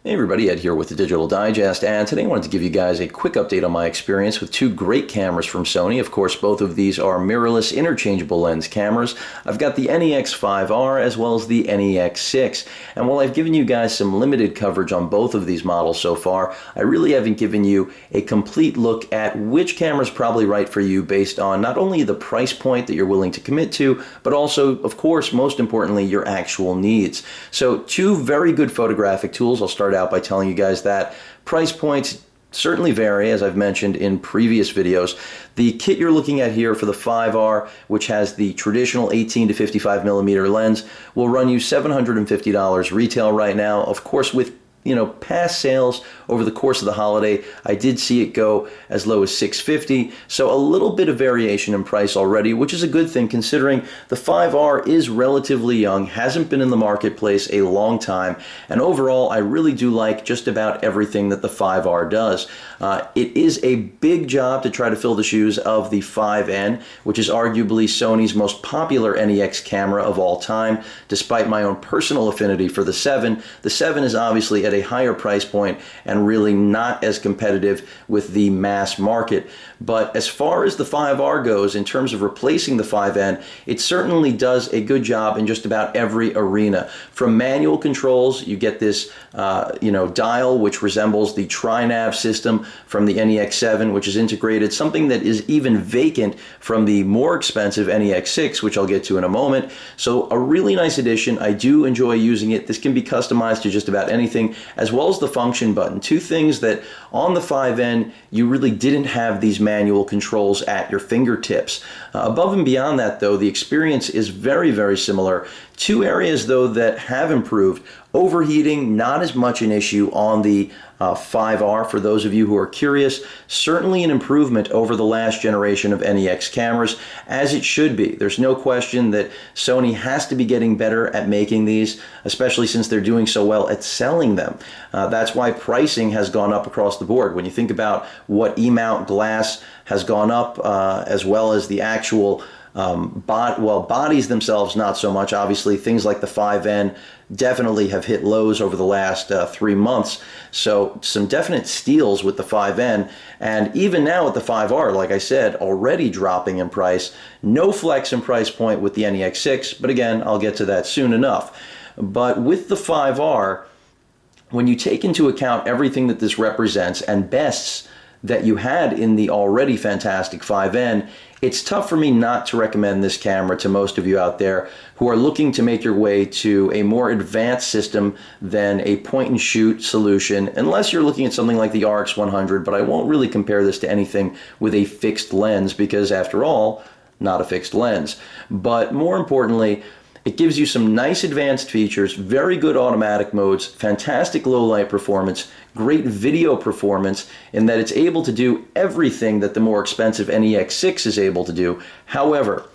Hey everybody, Ed here with the Digital Digest, and today I wanted to give you guys a quick update on my experience with two great cameras from Sony. Of course, both of these are mirrorless interchangeable lens cameras. I've got the NEX-5R as well as the NEX-6, and while I've given you guys some limited coverage on both of these models so far, I really haven't given you a complete look at which camera is probably right for you based on not only the price point that you're willing to commit to, but also, of course, most importantly, your actual needs. So two very good photographic tools. I'll start out by telling you guys that price points certainly vary, as I've mentioned in previous videos. The kit you're looking at here for the 5R, which has the traditional 18 to 55 millimeter lens, will run you $750 retail right now. Of course, with past sales over the course of the holiday, I did see it go as low as $650, so a little bit of variation in price already, which is a good thing considering the 5R is relatively young, hasn't been in the marketplace a long time, and overall I really do like just about everything that the 5R does. It is a big job to try to fill the shoes of the 5N, which is arguably Sony's most popular NEX camera of all time. Despite my own personal affinity for the 7 is obviously at a higher price point and really not as competitive with the mass market. But as far as the 5R goes, in terms of replacing the 5N, it certainly does a good job in just about every arena. From manual controls, you get this dial which resembles the TriNav system from the NEX-7, which is integrated, something that is even vacant from the more expensive NEX-6, which I'll get to in a moment. So a really nice addition. I do enjoy using it. This can be customized to just about anything, as well as the function button. Two things that on the 5N you really didn't have these manual controls at your fingertips. Above and beyond that, though, the experience is very, very similar. Two areas, though, that have improved. Overheating, not as much an issue on the 5R for those of you who are curious. Certainly an improvement over the last generation of NEX cameras, as it should be. There's no question that Sony has to be getting better at making these, especially since they're doing so well at selling them. That's why pricing has gone up across the board. When you think about what E-mount glass has gone up, as well as the actual bodies themselves, not so much. Obviously, things like the 5N definitely have hit lows over the last 3 months. So some definite steals with the 5N. And even now with the 5R, like I said, already dropping in price. No flex in price point with the NEX-6, but again, I'll get to that soon enough. But with the 5R, when you take into account everything that this represents and bests that you had in the already fantastic 5N, it's tough for me not to recommend this camera to most of you out there who are looking to make your way to a more advanced system than a point-and-shoot solution, unless you're looking at something like the RX 100, but I won't really compare this to anything with a fixed lens because, after all, not a fixed lens. But more importantly, it gives you some nice advanced features, very good automatic modes, fantastic low light performance, great video performance in that it's able to do everything that the more expensive NEX-6 is able to do. However,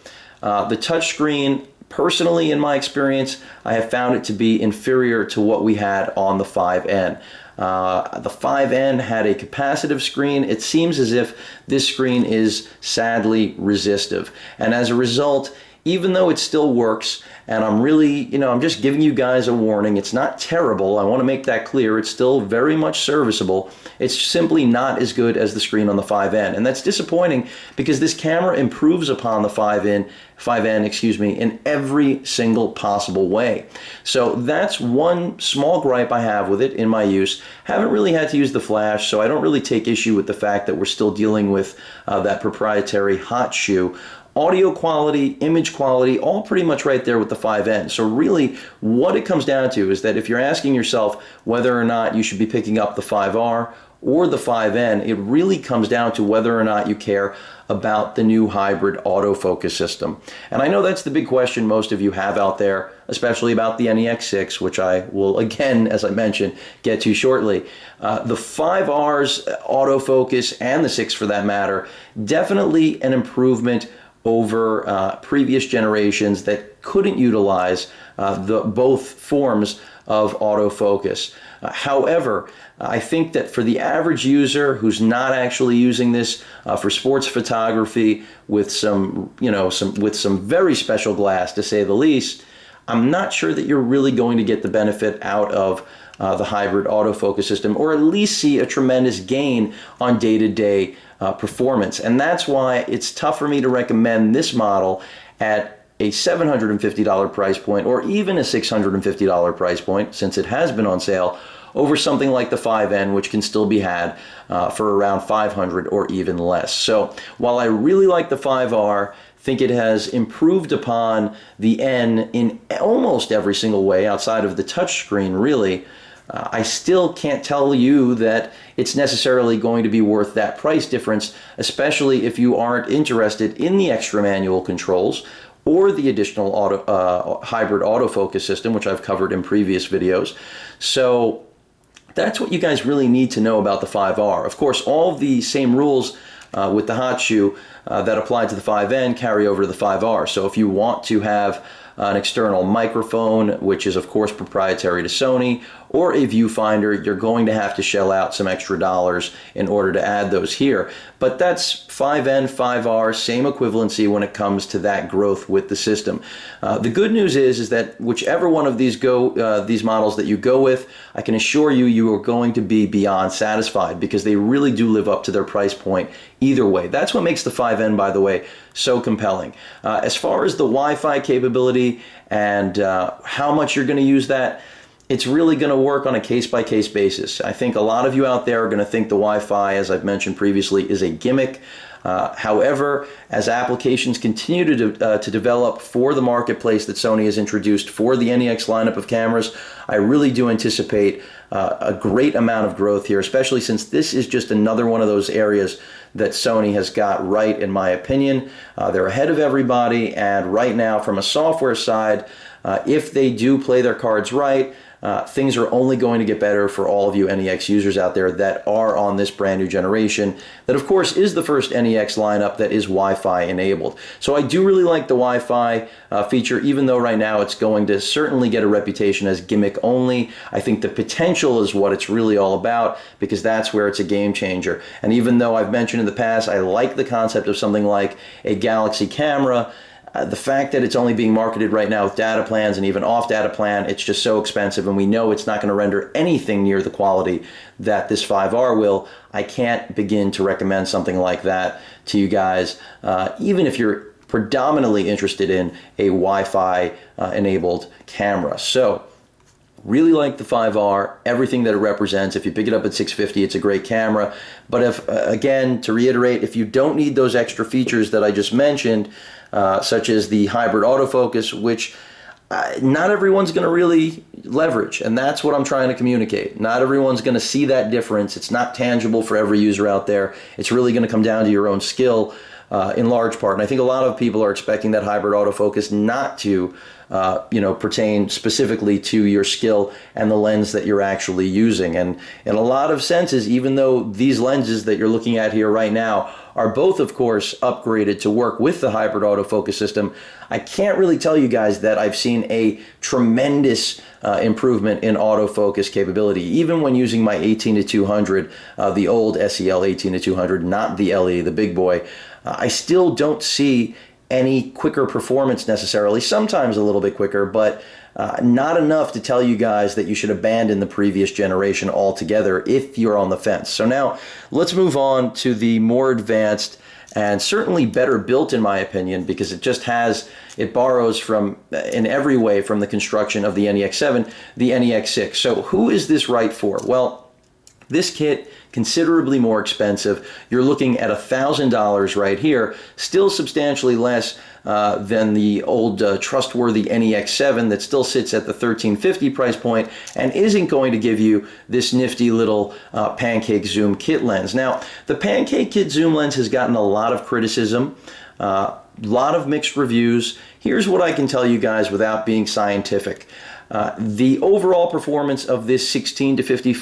the touchscreen, personally in my experience, I have found it to be inferior to what we had on the 5N. The 5N had a capacitive screen. It seems as if this screen is sadly resistive. And as a result, even though it still works, and I'm really, I'm just giving you guys a warning, it's not terrible, I want to make that clear, it's still very much serviceable, it's simply not as good as the screen on the 5N, and that's disappointing because this camera improves upon the 5N, in every single possible way. So that's one small gripe I have with it in my use. Haven't really had to use the flash, so I don't really take issue with the fact that we're still dealing with that proprietary hot shoe. Audio quality, image quality, all pretty much right there with the 5N. So really, what it comes down to is that if you're asking yourself whether or not you should be picking up the 5R or the 5N, it really comes down to whether or not you care about the new hybrid autofocus system. And I know that's the big question most of you have out there, especially about the NEX-6, which I will, again, as I mentioned, get to shortly. The 5R's autofocus, and the 6 for that matter, definitely an improvement over previous generations that couldn't utilize both forms of autofocus. However, I think that for the average user who's not actually using this for sports photography with some very special glass, to say the least, I'm not sure that you're really going to get the benefit out of the hybrid autofocus system, or at least see a tremendous gain on day-to-day performance. And that's why it's tough for me to recommend this model at a $750 price point, or even a $650 price point, since it has been on sale, over something like the 5N, which can still be had for around $500 or even less. So while I really like the 5R, think it has improved upon the N in almost every single way outside of the touchscreen, really, I still can't tell you that it's necessarily going to be worth that price difference, especially if you aren't interested in the extra manual controls or the additional hybrid autofocus system, which I've covered in previous videos. So that's what you guys really need to know about the 5R. Of course, all of the same rules with the hot shoe that apply to the 5N carry over to the 5R. So if you want to have an external microphone, which is of course proprietary to Sony, or a viewfinder, you're going to have to shell out some extra dollars in order to add those here. But that's 5N, 5R, same equivalency when it comes to that growth with the system. The good news is that whichever one of these models that you go with, I can assure you, you are going to be beyond satisfied, because they really do live up to their price point either way. That's what makes the 5N, by the way, so compelling. As far as the Wi-Fi capability and how much you're going to use that, it's really going to work on a case-by-case basis. I think a lot of you out there are going to think the Wi-Fi, as I've mentioned previously, is a gimmick. However, as applications continue to develop for the marketplace that Sony has introduced for the NEX lineup of cameras, I really do anticipate a great amount of growth here, especially since this is just another one of those areas that Sony has got right, in my opinion. They're ahead of everybody, and right now, from a software side, if they do play their cards right, things are only going to get better for all of you NEX users out there that are on this brand new generation that of course is the first NEX lineup that is Wi-Fi enabled. So I do really like the Wi-Fi feature, even though right now it's going to certainly get a reputation as gimmick only. I think the potential is what it's really all about, because that's where it's a game changer. And even though I've mentioned in the past I like the concept of something like a Galaxy camera, the fact that it's only being marketed right now with data plans, and even off data plan, it's just so expensive, and we know it's not going to render anything near the quality that this 5R will. I can't begin to recommend something like that to you guys, even if you're predominantly interested in a Wi-Fi enabled camera. So really like the 5R, everything that it represents. If you pick it up at $650, it's a great camera. But if, again, to reiterate, if you don't need those extra features that I just mentioned, such as the hybrid autofocus, which not everyone's going to really leverage, and that's what I'm trying to communicate. Not everyone's going to see that difference. It's not tangible for every user out there. It's really going to come down to your own skill in large part. And I think a lot of people are expecting that hybrid autofocus not to pertain specifically to your skill and the lens that you're actually using. And in a lot of senses, even though these lenses that you're looking at here right now are both, of course, upgraded to work with the hybrid autofocus system, I can't really tell you guys that I've seen a tremendous improvement in autofocus capability. Even when using my 18-200, the old SEL 18-200, not the LE, the big boy, I still don't see any quicker performance necessarily. Sometimes a little bit quicker, but not enough to tell you guys that you should abandon the previous generation altogether if you're on the fence. So now let's move on to the more advanced and certainly better built, in my opinion, because it borrows from, in every way, from the construction of the NEX-7, the NEX-6. So who is this right for? Well, this kit, considerably more expensive. You're looking at $1,000 right here, still substantially less than the old trustworthy NEX-7 that still sits at the $1,350 price point and isn't going to give you this nifty little pancake zoom kit lens. Now, the pancake kit zoom lens has gotten a lot of criticism, a lot of mixed reviews. Here's what I can tell you guys without being scientific. The overall performance of this 16 to 50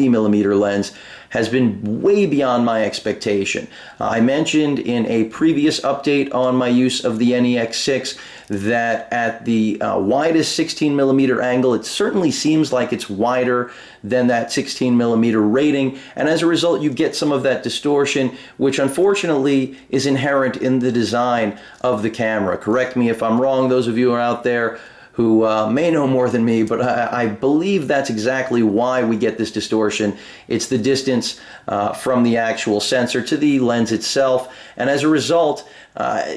millimeter lens has been way beyond my expectation. I mentioned in a previous update on my use of the NEX-6 that at the widest 16 millimeter angle, it certainly seems like it's wider than that 16 millimeter rating, and as a result you get some of that distortion, which unfortunately is inherent in the design of the camera. Correct me if I'm wrong, those of you who are out there who may know more than me, but I believe that's exactly why we get this distortion. It's the distance from the actual sensor to the lens itself, and as a result,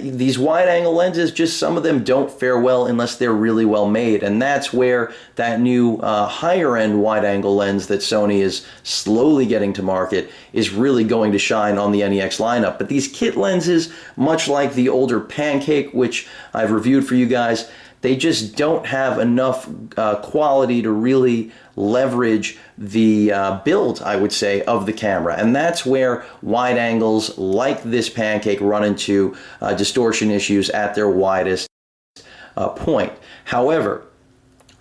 these wide-angle lenses, just some of them don't fare well unless they're really well made, and that's where that new higher-end wide-angle lens that Sony is slowly getting to market is really going to shine on the NEX lineup. But these kit lenses, much like the older Pancake, which I've reviewed for you guys, they just don't have enough quality to really leverage the build, I would say, of the camera. And that's where wide angles like this Pancake run into distortion issues at their widest point. However,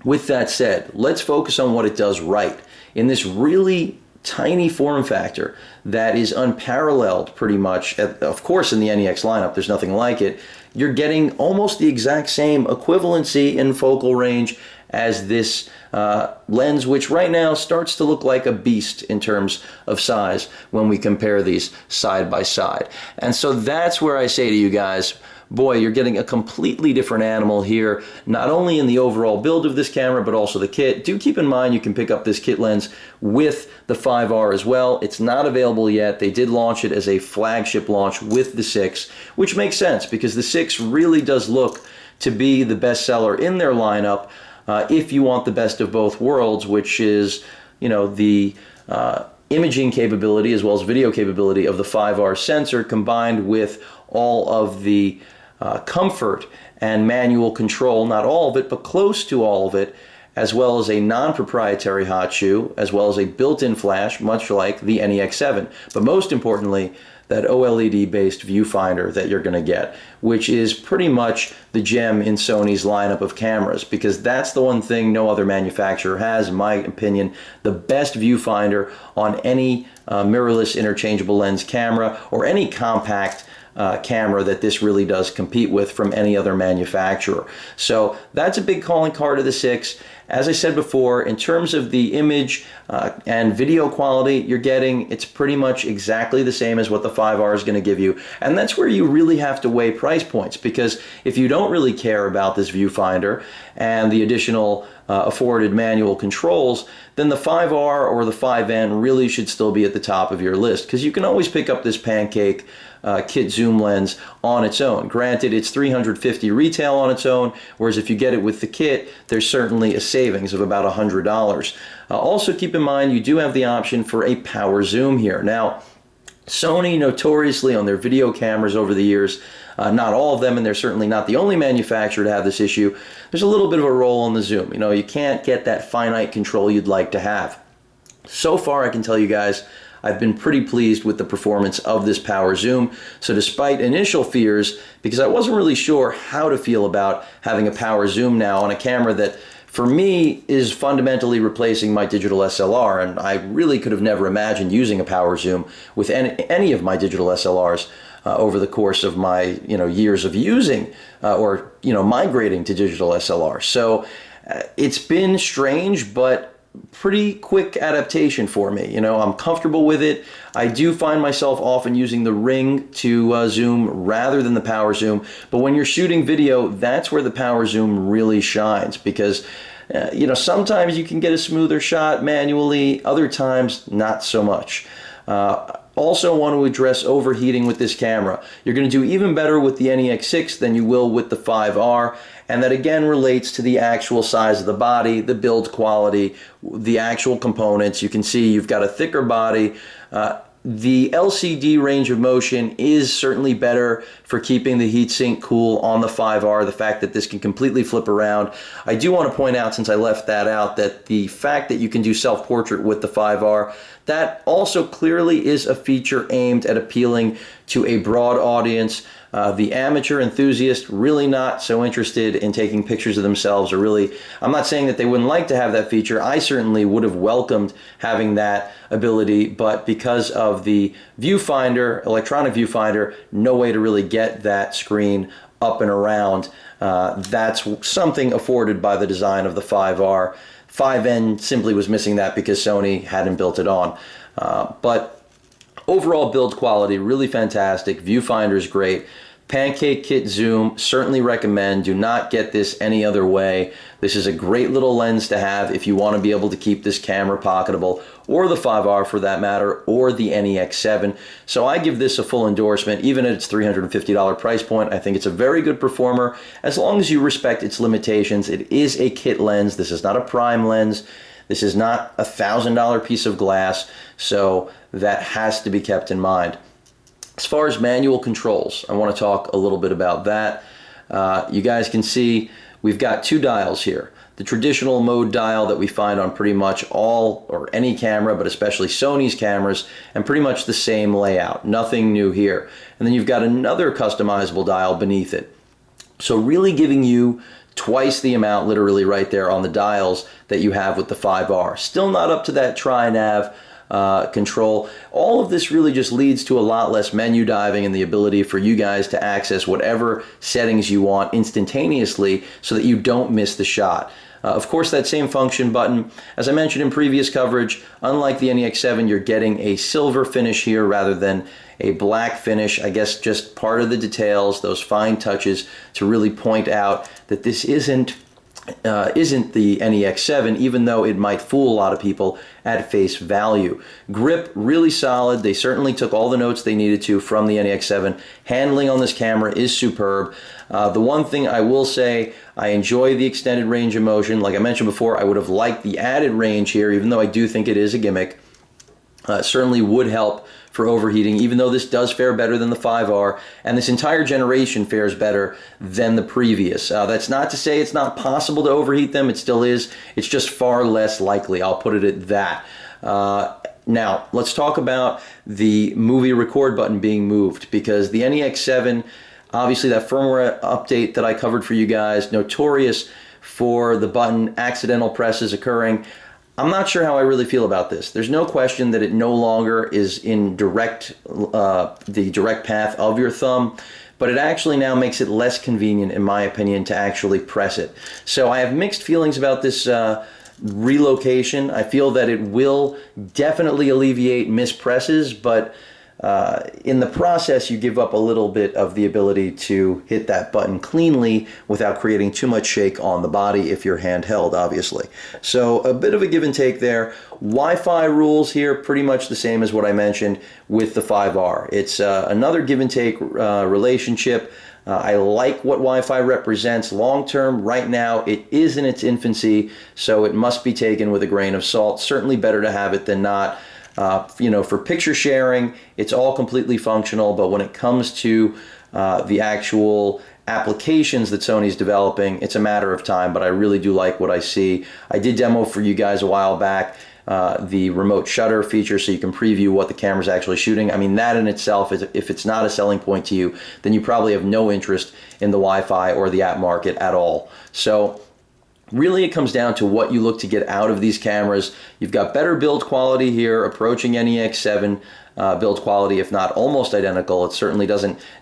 with that said, let's focus on what it does right. In this really tiny form factor that is unparalleled pretty much, of course in the NEX lineup, there's nothing like it, you're getting almost the exact same equivalency in focal range as this lens, which right now starts to look like a beast in terms of size when we compare these side by side. And so that's where I say to you guys, boy, you're getting a completely different animal here, not only in the overall build of this camera, but also the kit. Do keep in mind you can pick up this kit lens with the 5R as well. It's not available yet. They did launch it as a flagship launch with the 6, which makes sense because the 6 really does look to be the best seller in their lineup if you want the best of both worlds, which is, you know, the imaging capability as well as video capability of the 5R sensor combined with all of the comfort and manual control, not all of it, but close to all of it, as well as a non-proprietary hot shoe, as well as a built-in flash, much like the NEX-7. But most importantly, that OLED-based viewfinder that you're going to get, which is pretty much the gem in Sony's lineup of cameras, because that's the one thing no other manufacturer has, in my opinion, the best viewfinder on any mirrorless interchangeable lens camera or any compact camera that this really does compete with from any other manufacturer. So that's a big calling card of the 6. As I said before, in terms of the image and video quality you're getting, it's pretty much exactly the same as what the 5R is going to give you. And that's where you really have to weigh price points, because if you don't really care about this viewfinder and the additional afforded manual controls, then the 5R or the 5N really should still be at the top of your list, because you can always pick up this Pancake kit zoom lens on its own. Granted, it's $350 retail on its own, whereas if you get it with the kit, there's certainly a savings of about $100. Also keep in mind, you do have the option for a power zoom here. Now, Sony notoriously on their video cameras over the years, not all of them, and they're certainly not the only manufacturer to have this issue, there's a little bit of a roll on the zoom. You know, you can't get that finite control you'd like to have. So far, I can tell you guys, I've been pretty pleased with the performance of this power zoom. So despite initial fears, because I wasn't really sure how to feel about having a power zoom now on a camera that for me is fundamentally replacing my digital SLR, and I really could have never imagined using a power zoom with any of my digital SLRs over the course of my years of using or migrating to digital SLR. So it's been strange, but pretty quick adaptation for me. I'm comfortable with it. I do find myself often using the ring to zoom rather than the power zoom, but when you're shooting video, that's where the power zoom really shines, because sometimes you can get a smoother shot manually, other times not so much. Also want to address overheating with this camera. You're going to do even better with the NEX-6 than you will with the 5R, and that again relates to the actual size of the body, the build quality, the actual components. You can see you've got a thicker body. The LCD range of motion is certainly better for keeping the heatsink cool on the 5R, the fact that this can completely flip around. I do want to point out, since I left that out, that the fact that you can do self-portrait with the 5R, that also clearly is a feature aimed at appealing to a broad audience. The amateur enthusiast really not so interested in taking pictures of themselves, or really, I'm not saying that they wouldn't like to have that feature. I certainly would have welcomed having that ability, but because of the viewfinder, electronic viewfinder, no way to really get that screen up and around. That's something afforded by the design of the 5R. 5N simply was missing that because Sony hadn't built it on. But overall build quality, really fantastic. Viewfinder is great. Pancake kit zoom, certainly recommend. Do not get this any other way. This is a great little lens to have if you want to be able to keep this camera pocketable, or the 5R for that matter, or the NEX-7. So I give this a full endorsement, even at its $350 price point. I think it's a very good performer, as long as you respect its limitations. It is a kit lens. This is not a prime lens. This is not a $1,000 piece of glass, so that has to be kept in mind. As far as manual controls, I want to talk a little bit about that. You guys can see we've got two dials here. The traditional mode dial that we find on pretty much all or any camera, but especially Sony's cameras, and pretty much the same layout. Nothing new here. And then you've got another customizable dial beneath it. So really giving you twice the amount, literally right there on the dials, that you have with the 5R. Still not up to that tri-nav control. All of this really just leads to a lot less menu diving and the ability for you guys to access whatever settings you want instantaneously so that you don't miss the shot. Of course, that same function button, as I mentioned in previous coverage, unlike the NEX-7, you're getting a silver finish here rather than a black finish. I guess just part of the details, those fine touches to really point out that this isn't the NEX-7, even though it might fool a lot of people at face value. Grip, really solid. They certainly took all the notes they needed to from the NEX-7. Handling on this camera is superb. The one thing I will say, I enjoy the extended range of motion. Like I mentioned before, I would have liked the added range here, even though I do think it is a gimmick. Certainly would help for overheating, even though this does fare better than the 5R, and this entire generation fares better than the previous. That's not to say it's not possible to overheat them. It still is. It's just far less likely. I'll put it at that. Now, let's talk about the movie record button being moved, because the NEX-7, obviously that firmware update that I covered for you guys, notorious for the button accidental presses occurring. I'm not sure how I really feel about this. There's no question that it no longer is in the direct path of your thumb, but it actually now makes it less convenient, in my opinion, to actually press it. So I have mixed feelings about this relocation. I feel that it will definitely alleviate mispresses, but in the process, you give up a little bit of the ability to hit that button cleanly without creating too much shake on the body if you're handheld, obviously. So a bit of a give and take there. Wi-Fi rules here, pretty much the same as what I mentioned with the 5R. It's another give and take relationship. I like what Wi-Fi represents long term. Right now, it is in its infancy, so it must be taken with a grain of salt. Certainly better to have it than not. You know, for picture sharing, it's all completely functional, but when it comes to the actual applications that Sony's developing, it's a matter of time, but I really do like what I see. I did demo for you guys a while back the remote shutter feature, so you can preview what the camera's actually shooting. I mean, that in itself, is, if it's not a selling point to you, then you probably have no interest in the Wi-Fi or the app market at all. So really, it comes down to what you look to get out of these cameras. You've got better build quality here, approaching NEX-7 build quality, if not almost identical. It certainly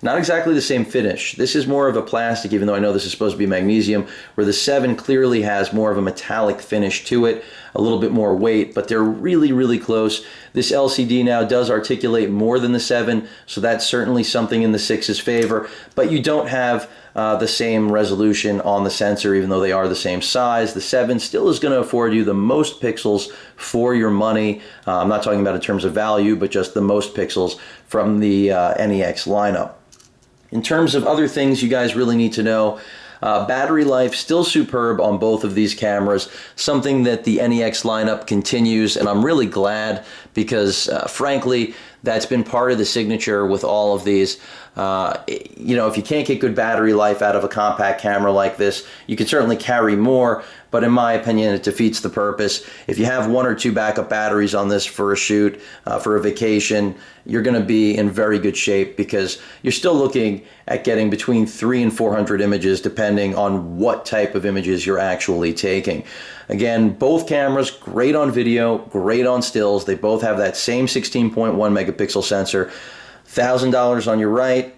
not exactly the same finish. This is more of a plastic, even though I know this is supposed to be magnesium, where the 7 clearly has more of a metallic finish to it, a little bit more weight, but they're really, really close. This LCD now does articulate more than the 7, so that's certainly something in the 6's favor, but you don't have the same resolution on the sensor, even though they are the same size. The 7 still is going to afford you the most pixels for your money. I'm not talking about in terms of value, but just the most pixels from the NEX lineup. In terms of other things you guys really need to know, battery life still superb on both of these cameras, something that the NEX lineup continues, and I'm really glad because frankly, that's been part of the signature with all of these. You know, if you can't get good battery life out of a compact camera like this, you can certainly carry more, but in my opinion, it defeats the purpose. If you have 1 or 2 backup batteries on this for a shoot, for a vacation, you're going to be in very good shape, because you're still looking at getting between 300 and 400 images, depending on what type of images you're actually taking. Again, both cameras, great on video, great on stills. They both have that same 16.1 megapixel sensor. $1,000 on your right,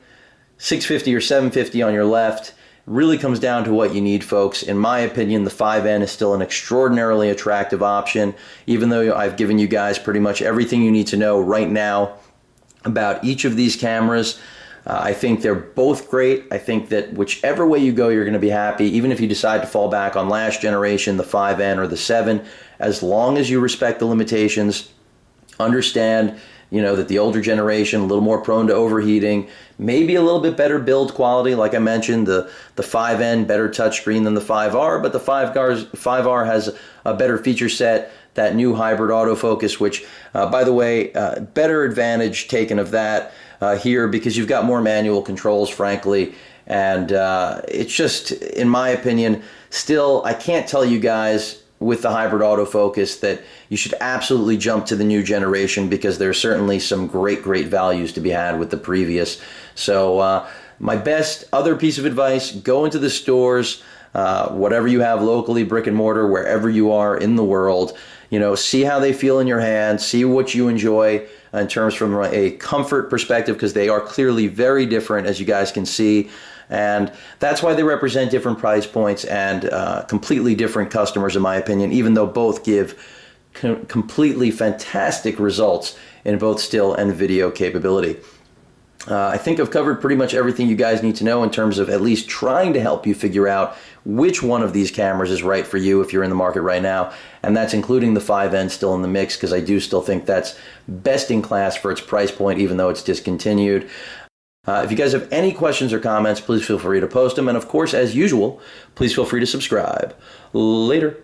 $650 or $750 on your left. Really comes down to what you need, folks. In my opinion, the 5N is still an extraordinarily attractive option, even though I've given you guys pretty much everything you need to know right now about each of these cameras. I think they're both great. I think that whichever way you go, you're going to be happy, even if you decide to fall back on last generation, the 5N or the 7, as long as you respect the limitations, understand, that the older generation, a little more prone to overheating, maybe a little bit better build quality. Like I mentioned, the 5N, better touchscreen than the 5R, but the 5R has a better feature set, that new hybrid autofocus, which, by the way, better advantage taken of that here because you've got more manual controls, frankly, and it's just, in my opinion, still, I can't tell you guys with the hybrid autofocus that you should absolutely jump to the new generation because there's certainly some great values to be had with the previous. So my best other piece of advice, go into the stores, whatever you have locally, brick and mortar, wherever you are in the world, see how they feel in your hand, see what you enjoy in terms from a comfort perspective, because they are clearly very different, as you guys can see. And that's why they represent different price points and completely different customers, in my opinion, even though both give completely fantastic results in both still and video capability. I think I've covered pretty much everything you guys need to know in terms of at least trying to help you figure out which one of these cameras is right for you if you're in the market right now. And that's including the 5N still in the mix, because I do still think that's best in class for its price point, even though it's discontinued. If you guys have any questions or comments, please feel free to post them. And of course, as usual, please feel free to subscribe. Later.